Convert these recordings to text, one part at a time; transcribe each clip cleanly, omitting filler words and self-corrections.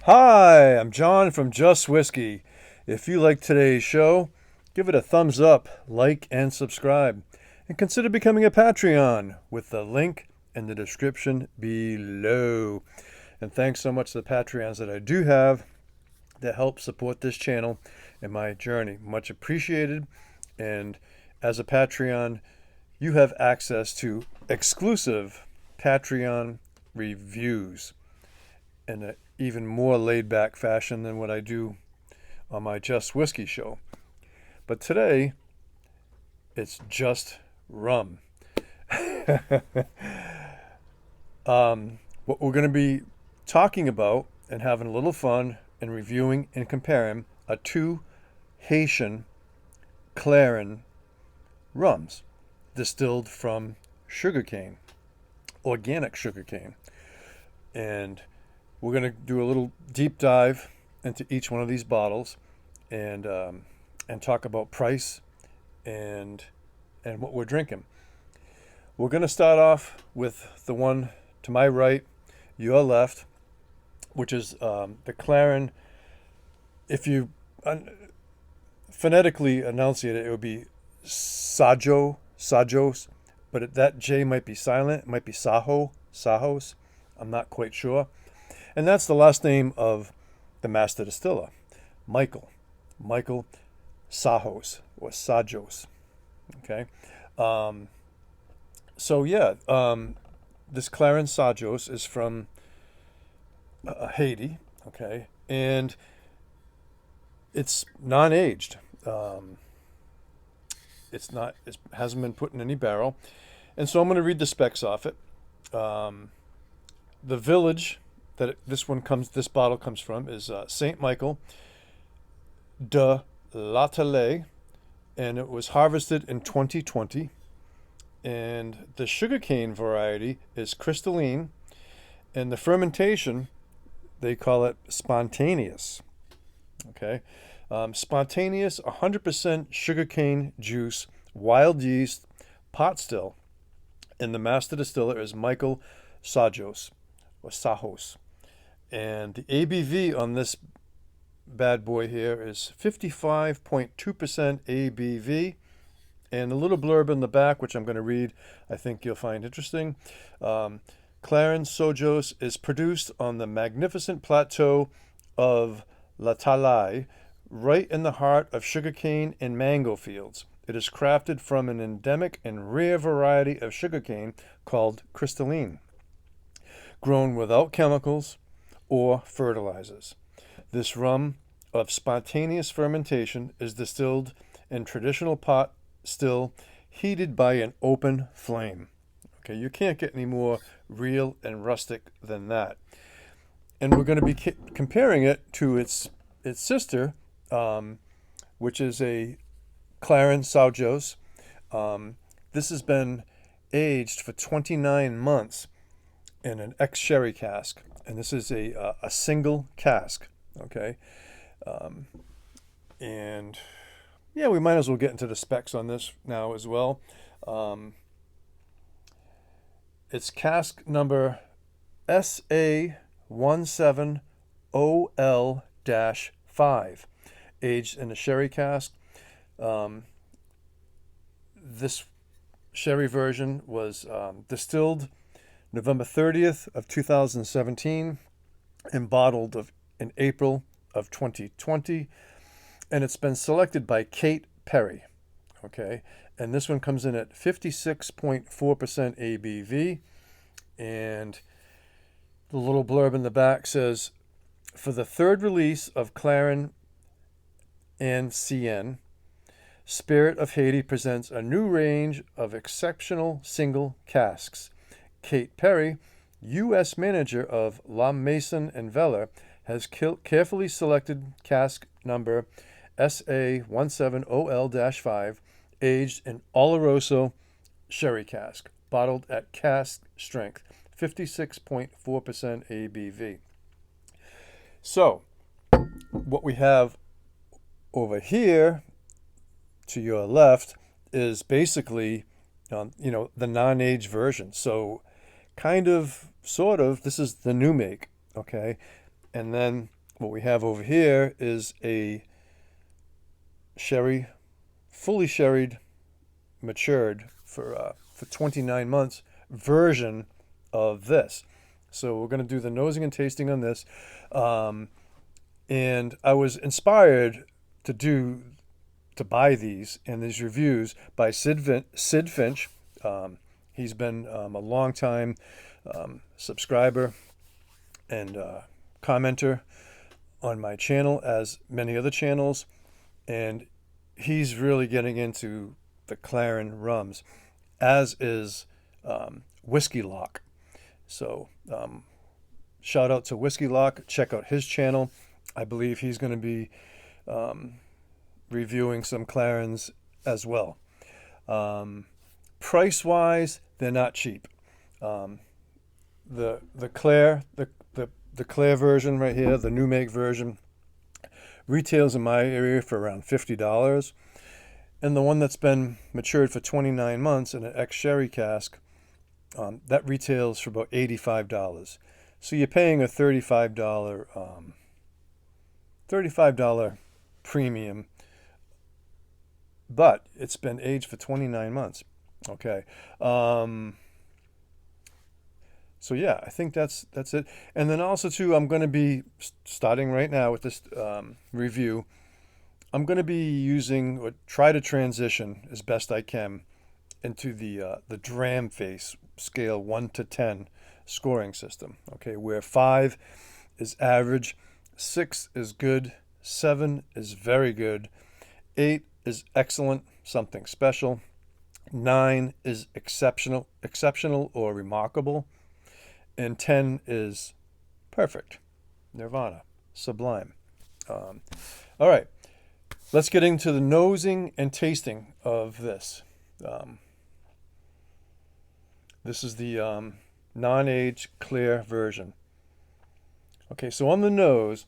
Hi, I'm John from Just Whiskey. If you like today's show, give it a thumbs up, like, and subscribe. And consider becoming a Patreon with the link in the description below. And thanks so much to the Patreons that I do have that help support this channel and my journey. Much appreciated. And as a Patreon, you have access to exclusive Patreon reviews in an even more laid back fashion than what I do on my Just Whiskey show. But today, it's just rum. What we're going to be talking about and having a little fun and reviewing and comparing are two Haitian Clairin rums distilled from sugarcane, organic sugarcane. And we're going to do a little deep dive into each one of these bottles and talk about price and what we're drinking. We're going to start off with the one to my right, your left, which is the Clairin. If you phonetically enunciate it, it would be Sajous, but that J might be silent. It might be Sajous. I'm not quite sure. And that's the last name of the master distiller, Michael Sajous or Sajous. Okay. This Clairin Sajous is from Haiti. Okay. And it's non-aged. It hasn't been put in any barrel. And so I'm going to read the specs off it. The village that this bottle comes from is Saint Michael de Latale, and it was harvested in 2020. And the sugarcane variety is crystalline, and the fermentation, they call it spontaneous. Okay, spontaneous, 100% sugarcane juice, wild yeast, pot still, and the master distiller is Michael Sajous or Sajous. And the ABV on this bad boy here is 55.2% ABV. And a little blurb in the back, which I'm going to read, I think you'll find interesting. Clairin Sajous is produced on the magnificent plateau of La Talaye, right in the heart of sugarcane and mango fields. It is crafted from an endemic and rare variety of sugarcane called crystalline, grown without chemicals or fertilizers. This rum of spontaneous fermentation is distilled in traditional pot still, heated by an open flame. Okay, you can't get any more real and rustic than that. And we're going to be comparing it to its sister, which is a Clairin Sajous. This has been aged for 29 months in an ex-sherry cask, and this is a single cask. Okay, and yeah, we might as well get into the specs on this now as well. It's cask number SA17OL-5, aged in a sherry cask. This sherry version was distilled November 30th of 2017 and bottled in April of 2020. And it's been selected by Kate Perry. Okay. And this one comes in at 56.4% ABV. And the little blurb in the back says, for the third release of Clairin Ansyen, Spirit of Haiti presents a new range of exceptional single casks. Kate Perry, U.S. manager of La Maison and Veller, has carefully selected cask number SA17OL-5, aged in Oloroso sherry cask, bottled at cask strength, 56.4% ABV. So, what we have over here to your left is basically, the non-age version. So, kind of, sort of, this is the new make, okay? And then what we have over here is a sherry, fully sherried, matured for 29 months version of this. So we're going to do the nosing and tasting on this. And I was inspired to buy these and these reviews by Sid Finch. He's been a long time subscriber and commenter on my channel, as many other channels, and he's really getting into the Clairin Rums, as is Whisky Lock. So shout out to Whisky Lock. Check out his channel. I believe he's going to be reviewing some Clairins as well. Price wise, they're not cheap. The Clair version right here, the new make version, retails in my area for around $50. And the one that's been matured for 29 months in an ex-sherry cask, that retails for about $85. So you're paying a $35 premium, but it's been aged for 29 months. Okay. So yeah, I think that's it. And then also too, I'm going to be starting right now with this review. I'm going to be using, or try to transition as best I can, into the dram face scale 1 to 10 scoring system. Okay, where 5 is average, 6 is good, 7 is very good, 8 is excellent, something special, 9 is exceptional or remarkable, and 10 is perfect, nirvana, sublime. All right, let's get into the nosing and tasting of this. This is the non-aged clear version. Okay, so on the nose,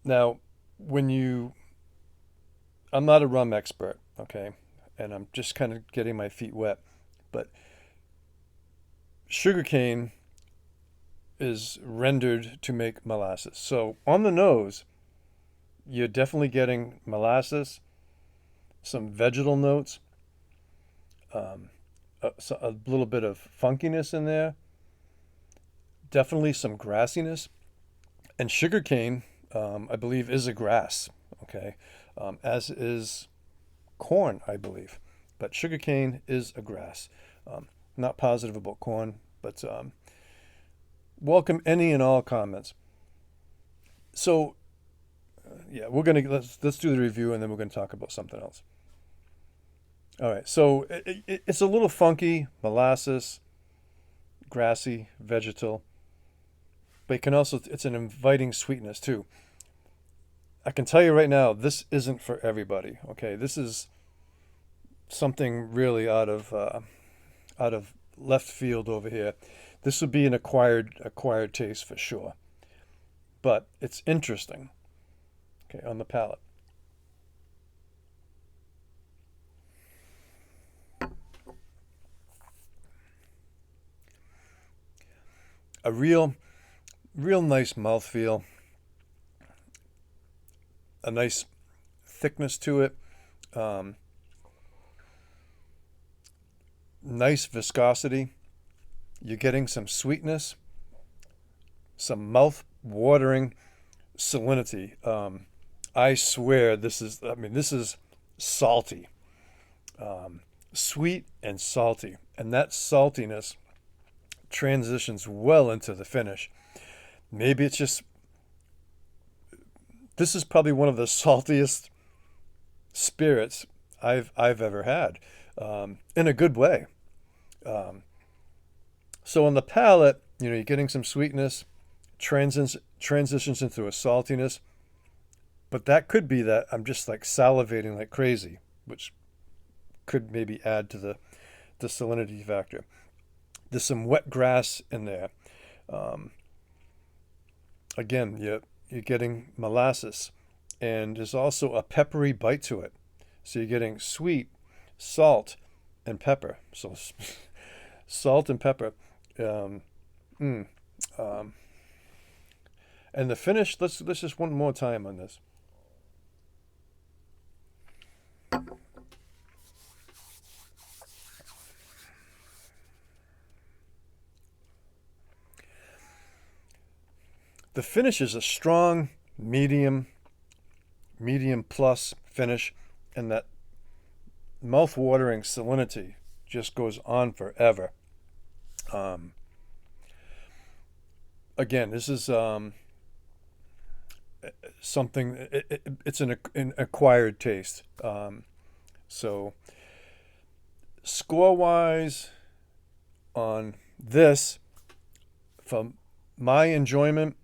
now I'm not a rum expert, okay, and I'm just kind of getting my feet wet, but sugarcane is rendered to make molasses. So on the nose, you're definitely getting molasses, some vegetal notes, a little bit of funkiness in there, definitely some grassiness, and sugarcane, I believe, is a grass, okay, as is corn, I believe, but sugarcane is a grass. Not positive about corn, but welcome any and all comments. So yeah, let's do the review, and then we're gonna talk about something else. All right, so it's a little funky, molasses, grassy, vegetal, but it's an inviting sweetness too. I can tell you right now, this isn't for everybody. Okay, this is something really out of left field over here. This would be an acquired taste for sure, but it's interesting. Okay, on the palate. A real nice mouthfeel, a nice thickness to it, nice viscosity. You're getting some sweetness, some mouth-watering salinity. I swear this is salty, sweet and salty, and that saltiness transitions well into the finish. Maybe it's just, this is probably one of the saltiest spirits I've ever had, in a good way. So on the palate, you're getting some sweetness, transitions into a saltiness, but that could be that I'm just like salivating like crazy, which could maybe add to the salinity factor. There's some wet grass in there. Again, you're getting molasses, and there's also a peppery bite to it. So you're getting sweet, salt, and pepper. So salt and pepper. And the finish, let's just one more time on this. The finish is a strong, medium plus finish, and that mouth-watering salinity just goes on forever. Again, this is something, it's an acquired taste. So score-wise on this, from my enjoyment,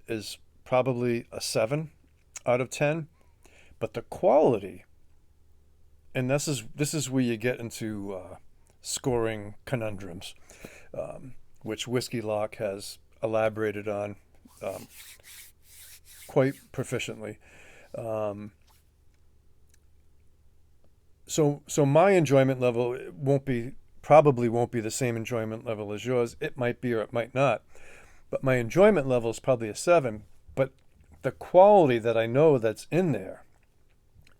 is probably a 7 out of 10. But the quality, and this is where you get into scoring conundrums, which Whiskey Lock has elaborated on quite proficiently. So my enjoyment level probably won't be the same enjoyment level as yours. It might be or it might not. But my enjoyment level is probably a 7. But the quality that I know that's in there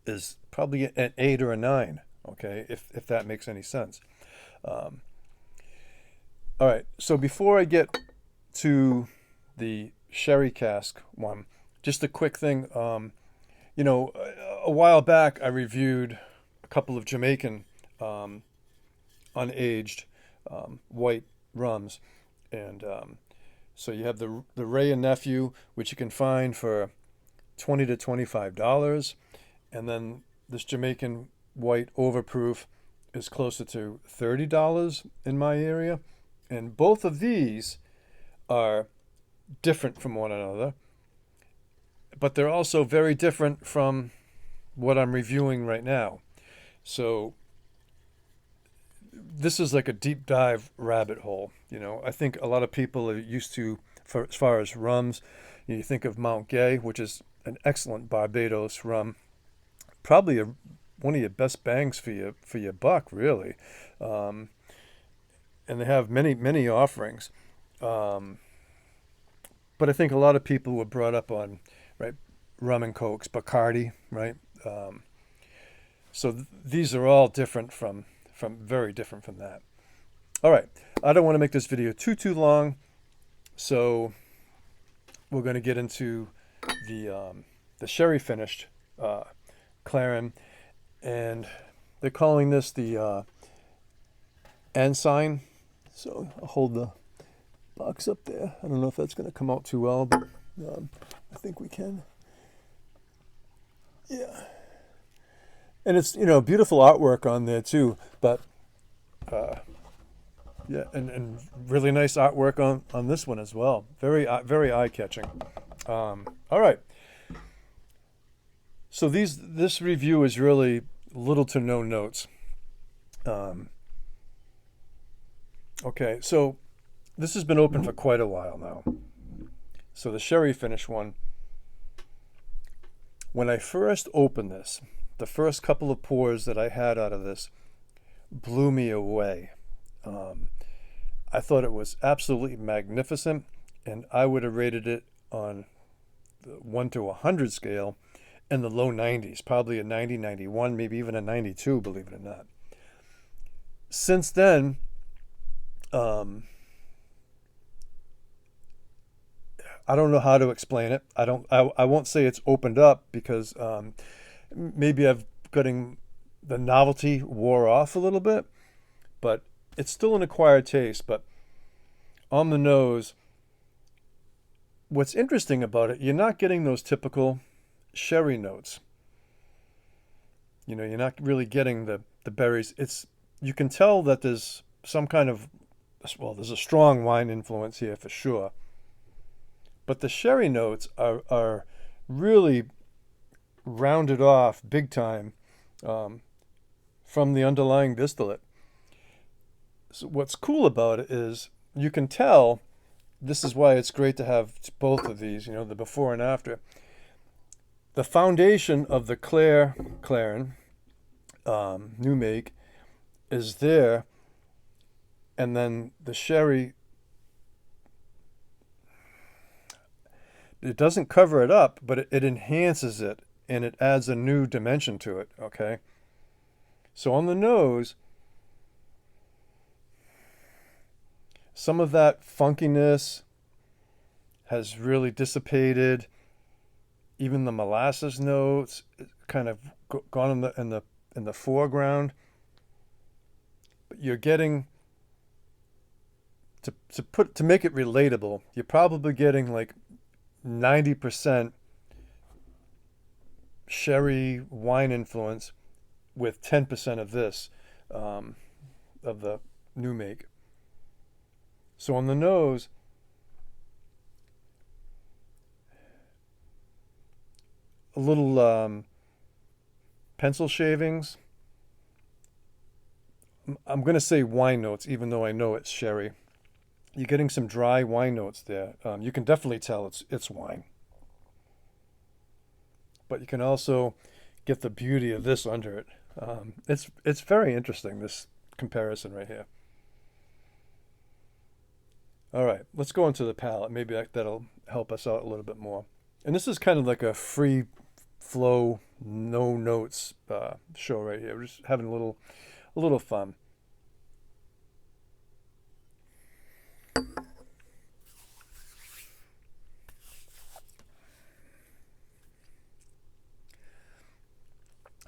is probably an 8 or a 9. Okay, if that makes any sense. All right. So before I get to the sherry cask one, just a quick thing. You know, a while back I reviewed a couple of Jamaican unaged white rums, and so you have the Ray and Nephew, which you can find for $20 to $25, and then this Jamaican white overproof is closer to $30 in my area, and both of these are different from one another, but they're also very different from what I'm reviewing right now. So this is like a deep dive rabbit hole. You know, I think a lot of people are used to, as far as rums, you think of Mount Gay, which is an excellent Barbados rum, probably one of your best bangs for your buck, really. And they have many offerings. But I think a lot of people were brought up on, right, rum and cokes, Bacardi, right? So these are all different from very different from that. All right, I don't want to make this video too long, so we're going to get into the sherry finished Clairin, and they're calling this the Ansyen. So I'll hold the box up there. I don't know if that's going to come out too well, but I think we can. Yeah. And it's, you know, beautiful artwork on there too, but yeah, and really nice artwork on this one as well. Very eye-catching. All right. So this review is really little to no notes. Okay, so this has been open for quite a while now. So the sherry finish one, when I first opened this, the first couple of pours that I had out of this blew me away. I thought it was absolutely magnificent, and I would have rated it on the 1 to 100 scale in the low 90s, probably a 90, 91, maybe even a 92, believe it or not. Since then, I don't know how to explain it. I won't say it's opened up, because maybe the novelty wore off a little bit, but it's still an acquired taste. But on the nose, what's interesting about it, you're not getting those typical sherry notes. You know, you're not really getting the berries. You can tell that there's some kind of, well, there's a strong wine influence here for sure. But the sherry notes are really rounded off big time from the underlying distillate. So what's cool about it is you can tell, this is why it's great to have both of these, you know, the before and after. The foundation of the Clairin new make is there, and then the sherry it doesn't cover it up, but it enhances it and it adds a new dimension to it, okay? So on the nose, some of that funkiness has really dissipated. Even the molasses notes kind of gone in the foreground. But you're getting to make it relatable, you're probably getting like 90% sherry wine influence with 10% of this, of the new make. So on the nose, a little pencil shavings. I'm going to say wine notes, even though I know it's sherry. You're getting some dry wine notes there. You can definitely tell it's wine. But you can also get the beauty of this under it. It's very interesting, this comparison right here. All right, let's go into the palate. Maybe that'll help us out a little bit more. And this is kind of like a free flow, no notes show right here. We're just having a little fun.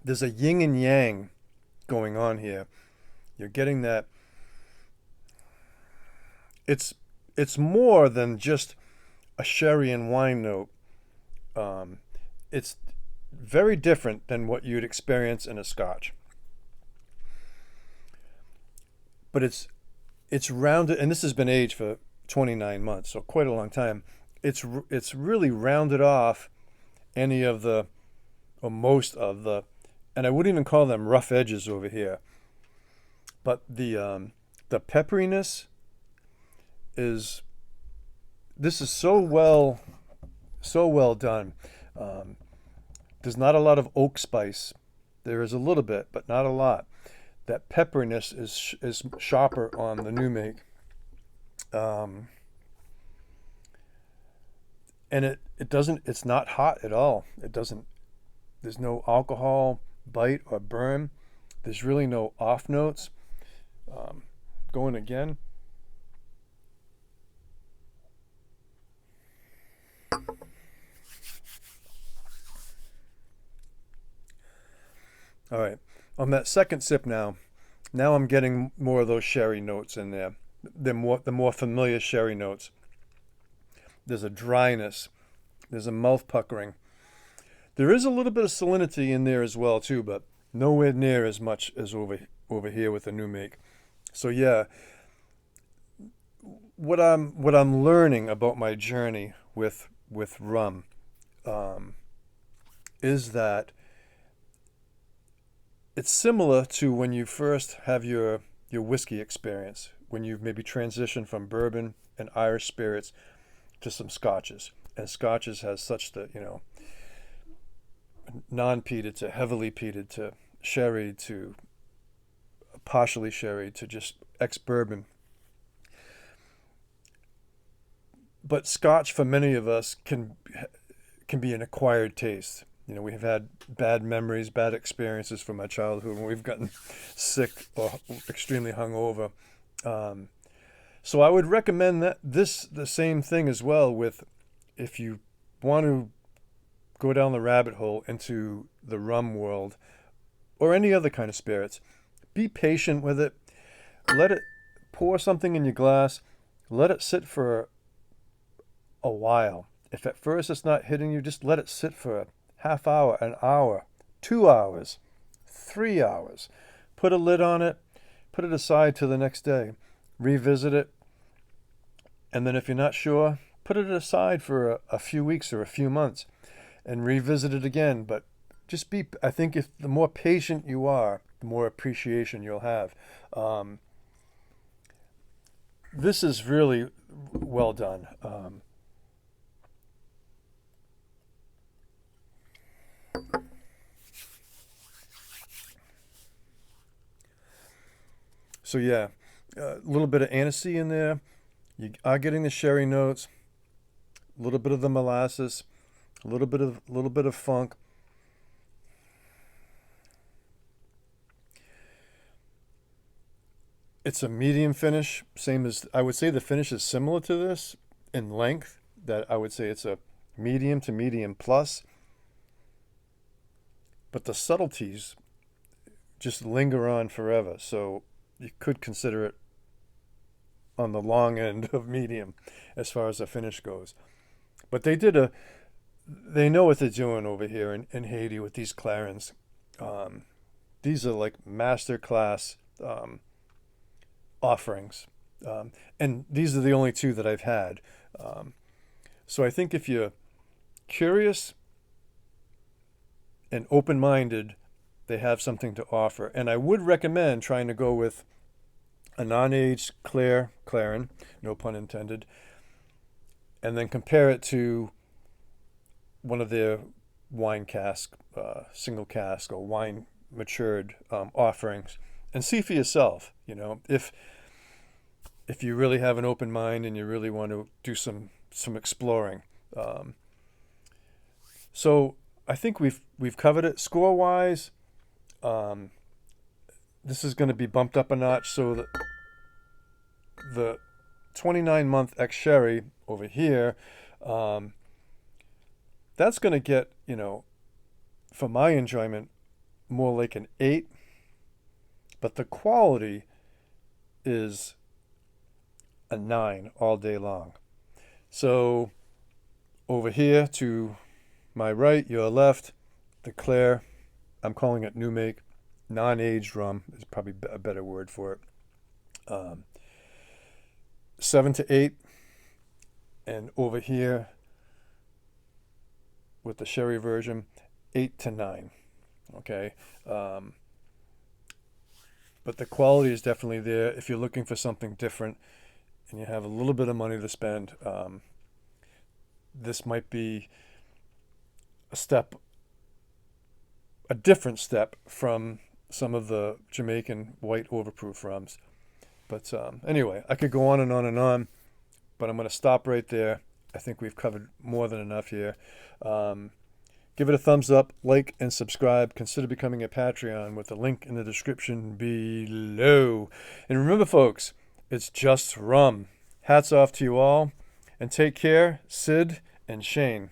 There's a yin and yang going on here. You're getting that. It's more than just a sherry and wine note. It's very different than what you'd experience in a Scotch. But it's rounded, and this has been aged for 29 months, so quite a long time. It's really rounded off any of the, or most of the, and I wouldn't even call them rough edges over here. But the pepperiness is, this is so well done. There's not a lot of oak spice. There is a little bit, but not a lot. That pepperiness is sharper on the new make. And it doesn't, it's not hot at all. It doesn't, there's no alcohol bite or burn. There's really no off notes. Going again. All right, on that second sip now I'm getting more of those sherry notes in there. The more familiar sherry notes. There's a dryness. There's a mouth puckering. There is a little bit of salinity in there as well too, but nowhere near as much as over here with the new make. So yeah, what I'm learning about my journey with rum is that it's similar to when you first have your whiskey experience, when you've maybe transitioned from bourbon and Irish spirits to some scotches. And scotches has such the, non-peated to heavily peated to sherry to partially sherry to just ex-bourbon. But scotch for many of us can be an acquired taste. We have had bad memories, bad experiences from my childhood when we've gotten sick or extremely hungover. So I would recommend the same thing as well with, if you want to go down the rabbit hole into the rum world or any other kind of spirits, be patient with it. Let it, pour something in your glass, let it sit for a while. If at first it's not hitting you, just let it sit for a half hour, an hour, 2 hours, 3 hours. Put a lid on it, put it aside till the next day, revisit it, and then if you're not sure, put it aside for a few weeks or a few months and revisit it again. But just I think if the more patient you are, the more appreciation you'll have. This is really well done. So yeah, a little bit of anisey in there. You are getting the sherry notes, a little bit of the molasses, a little bit of funk. It's a medium finish, same as I would say the finish is similar to this in length. That I would say it's a medium to medium plus, but the subtleties just linger on forever. So you could consider it on the long end of medium as far as the finish goes. But they know what they're doing over here in Haiti with these Clairins. These are like master class offerings. And these are the only two that I've had. So I think if you're curious and open-minded, they have something to offer. And I would recommend trying to go with a non-aged Clairin, no pun intended, and then compare it to one of their wine cask, single cask or wine matured offerings, and see for yourself. If you really have an open mind and you really want to do some exploring. So I think we've covered it. Score wise, this is going to be bumped up a notch. So the 29-month ex sherry over here, that's going to get, for my enjoyment, more like an 8. But the quality is a 9 all day long. So over here to my right, your left, the Claire, I'm calling it new make, non-aged rum is probably a better word for it. 7 to 8, and over here with the sherry version, 8 to 9. Okay. But the quality is definitely there. If you're looking for something different and you have a little bit of money to spend, this might be a different step from some of the Jamaican white overproof rums. But anyway, I could go on and on and on, but I'm going to stop right there. I think we've covered more than enough here. Give it a thumbs up, like, and subscribe. Consider becoming a Patreon with the link in the description below. And remember, folks, it's just rum. Hats off to you all, and take care, Sid and Shane.